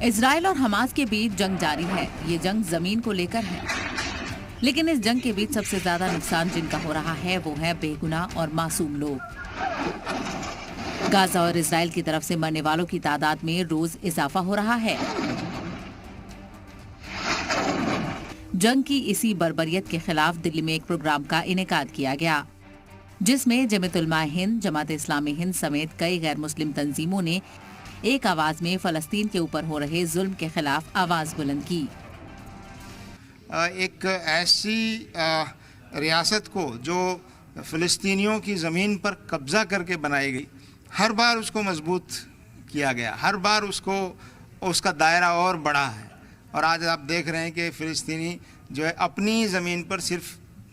Israel और Hamas के बीच जंग जारी है। ये जंग जमीन को लेकर है, लेकिन इस जंग के बीच सबसे ज्यादा नुकसान जिनका हो रहा है वो है बेगुनाह और मासूम लोग। गाजा और इजराइल की तरफ से मरने वालों की तादाद में रोज इजाफा हो रहा है। जंग की इसी बर्बरियत के खिलाफ दिल्ली में एक प्रोग्राम का इनेकाद किया गया, जिसमें जमीयत उलमा हिंद, जमात इस्लामी हिंद समेत कई गैर मुस्लिम तंजीमों ने एक आवाज में फलस्तीन के ऊपर हो रहे जुल्म के खिलाफ आवाज बुलंद की। एक ऐसी रियासत को जो फ़लस्तीनियों की ज़मीन पर कब्ज़ा करके बनाई गई, हर बार उसको मजबूत किया गया, हर बार उसका दायरा और बढ़ा है। और आज आप देख रहे हैं कि फ़लस्तीनी जो है अपनी ज़मीन पर सिर्फ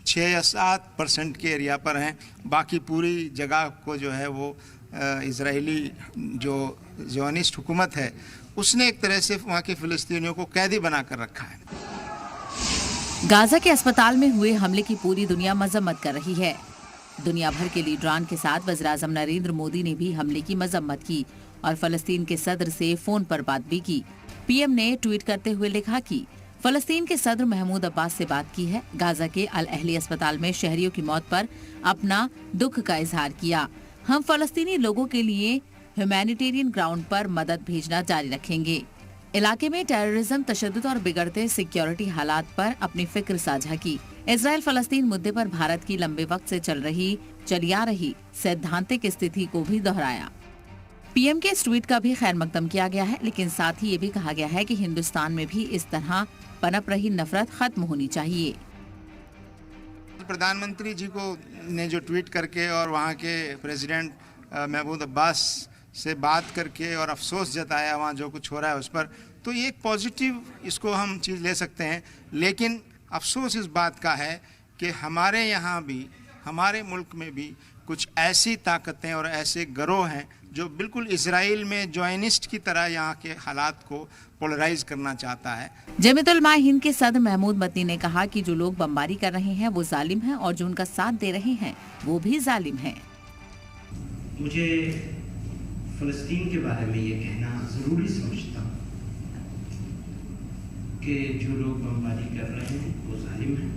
6 या 7% के एरिया पर हैं, बाकी पूरी जगह को जो है वो इजरायली जो ज़ियोनिस्ट हुकूमत है उसने एक तरह से वहाँ के फ़लस्तीनियों को कैदी बना कर रखा है। गाजा के अस्पताल में हुए हमले की पूरी दुनिया मजम्मत कर रही है। दुनिया भर के लीडरान के साथ वज़ीर-ए-आज़म नरेंद्र मोदी ने भी हमले की मजम्मत की और फलस्तीन के सदर से फोन पर बात भी की। पीएम ने ट्वीट करते हुए लिखा कि फलस्तीन के सदर महमूद अब्बास से बात की है। गाजा के अल अहली अस्पताल में शहरियों की मौत पर अपना दुख का इजहार किया। हम फलस्तीनी लोगों के लिए ह्यूमैनिटेरियन ग्राउंड पर मदद भेजना जारी रखेंगे। इलाके में टेररिज्म, तशद्दुद और बिगड़ते सिक्योरिटी हालात पर अपनी फिक्र साझा की। इजराइल फलस्तीन मुद्दे पर भारत की लंबे वक्त से चली आ रही सैद्धांतिक स्थिति को भी दोहराया। पीएम के इस ट्वीट का भी खैर मकदम किया गया है, लेकिन साथ ही ये भी कहा गया है कि हिंदुस्तान में भी इस तरह पनप रही नफरत खत्म होनी चाहिए। प्रधानमंत्री जी को ने जो ट्वीट करके और वहाँ के प्रेसिडेंट महमूद अब्बास से बात करके और अफसोस जताया वहाँ जो कुछ हो रहा है उस पर, तो ये एक पॉजिटिव इसको हम चीज़ ले सकते हैं। लेकिन अफसोस इस बात का है कि हमारे यहाँ भी, हमारे मुल्क में भी कुछ ऐसी ताकतें और ऐसे गिरोह हैं जो बिल्कुल इजराइल में जॉइनिस्ट की तरह यहाँ के हालात को पोलराइज करना चाहता है। जमीयत उलमा हिंद के सदर महमूद मदनी ने कहा कि जो लोग बमबारी कर रहे हैं वो जालिम हैं और जो उनका साथ दे रहे हैं वो भी जालिम हैं। मुझे फलस्तीन के बारे में ये कहना ज़रूरी समझता हूँ कि जो लोग बमबारी कर रहे हैं वो जालिम हैं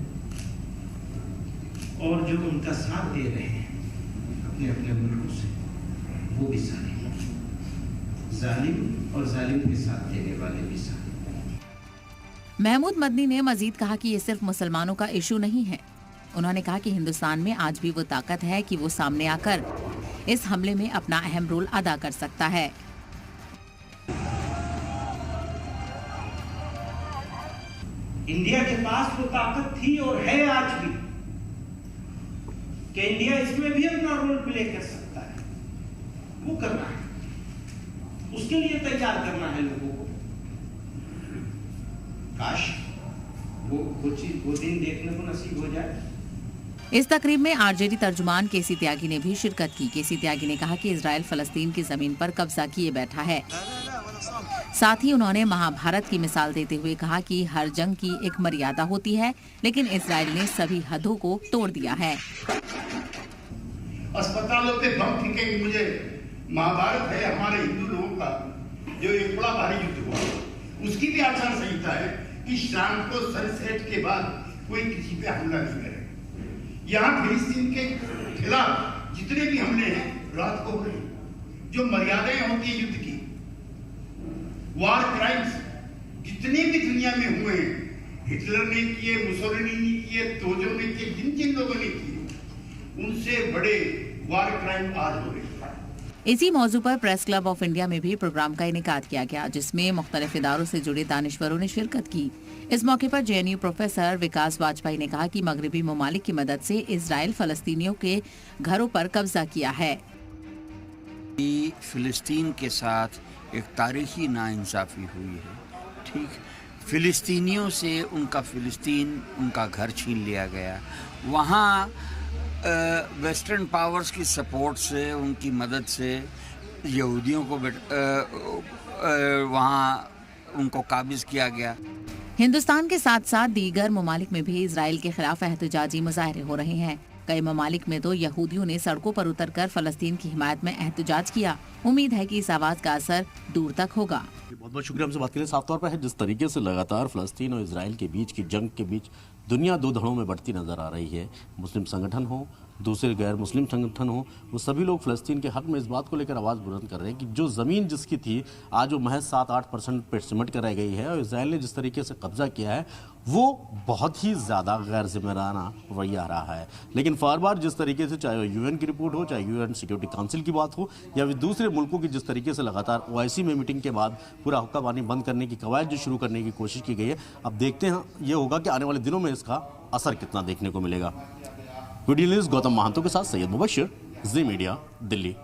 और जो उनका साथ दे रहे हैं अपने अपने मुल्कों से वो भी जालिम हैं। जालिम और जालिम के साथ देने वाले भी जालिम। महमूद मदनी ने मजीद कहा कि ये सिर्फ मुसलमानों का इशू नहीं है। उन्होंने कहा कि हिंदुस्तान में आज भी वो ताकत है कि वो सामने आकर इस हमले में अपना अहम रोल अदा कर सकता है। इंडिया के पास वो ताकत थी और है आज भी कि इंडिया इसमें भी अपना रोल प्ले कर सकता है। वो करना है, उसके लिए तैयार करना है लोगों को। काश वो दिन देखने को नसीब हो जाए। इस तकरीब में आरजेडी तर्जुमान केसी त्यागी ने भी शिरकत की। केसी त्यागी ने कहा कि इजराइल फलस्तीन की जमीन पर कब्जा किए बैठा है। साथ ही उन्होंने महाभारत की मिसाल देते हुए कहा कि हर जंग की एक मर्यादा होती है, लेकिन इजराइल ने सभी हदों को तोड़ दिया है। अस्पतालों पे बम फेंकेंगे, मुझे महाभारत है हमारे हिंदू लोगों का जो एक बड़ा भारी युद्ध हुआ, उसकी भी आचार संहिता है कि शाम को सनसेट के बाद कोई किसी पे हमला नहीं करे। यहाँ फिलिस्तीन के खिलाफ जितने भी हमले हैं रात को हो रहे हैं। जो मर्यादाएं होती है युद्ध की, वार क्राइम्स जितने भी दुनिया में हुए हैं, हिटलर ने किए, मुसोलिनी ने किए, तोजो ने किए, जिन जिन लोगों ने किए, उनसे बड़े वार क्राइम आज हो रहे हैं। इसी मौजू पर प्रेस क्लब ऑफ इंडिया में भी प्रोग्राम का इनेकाद किया गया, जिसमें मुख्तलिफ इदारों से जुड़े दानिश्वरों ने शिरकत की। इस मौके पर जेएनयू प्रोफेसर विकास वाजपेयी ने कहा कि मगरबी ममालिक की मदद से इजराइल फलस्तीनियों के घरों पर कब्जा किया है। फिलिस्तीन के साथ एक तारीखी नाइंसाफी हुई है। ठीक, फिलिस्तीनियों से उनका घर छीन लिया गया। वहाँ वेस्टर्न पावर्स की सपोर्ट से, उनकी मदद से यहूदियों को वहाँ उनको काबिज किया गया। हिंदुस्तान के साथ साथ दीगर ममालिक में भी इजराइल के खिलाफ एहतजाजी मुजाहरे हो रहे हैं। कई ममालिक में तो यहूदियों ने सड़कों पर उतरकर फलस्तीन की हिमायत में एहतजाज किया। उम्मीद है कि इस आवाज का असर दूर तक होगा। बहुत बहुत शुक्रिया हमसे बात के लिए। साफ तौर पर है जिस तरीके से लगातार फलस्तीन और इजराइल के बीच की जंग के बीच दुनिया दो धड़ों में बढ़ती नजर आ रही है। मुस्लिम संगठन हो, दूसरे गैर मुस्लिम संगठन हो, वो सभी लोग फलस्तीन के हक में इस बात को लेकर आवाज़ बुलंद कर रहे हैं कि जो ज़मीन जिसकी थी आज वो महज 7-8% पे सिमट कर रह गई है और इसराइल ने जिस तरीके से कब्जा किया है वो बहुत ही ज़्यादा गैर जिम्मेदाराना रवैया रहा है। लेकिन बार बार जिस तरीके से चाहे यूएन की रिपोर्ट हो, चाहे यूएन सिक्योरिटी काउंसिल की बात हो या फिर दूसरे मुल्कों की जिस तरीके से लगातार ओआईसी में मीटिंग के बाद पूरा हुक्का पानी बंद करने की कवायद जो शुरू करने की कोशिश की गई है, अब देखते हैं ये होगा कि आने वाले दिनों में इसका असर कितना देखने को मिलेगा। वीडियो न्यूज़ गौतम महांतो के साथ सैयद मुबशिर, जी मीडिया, दिल्ली।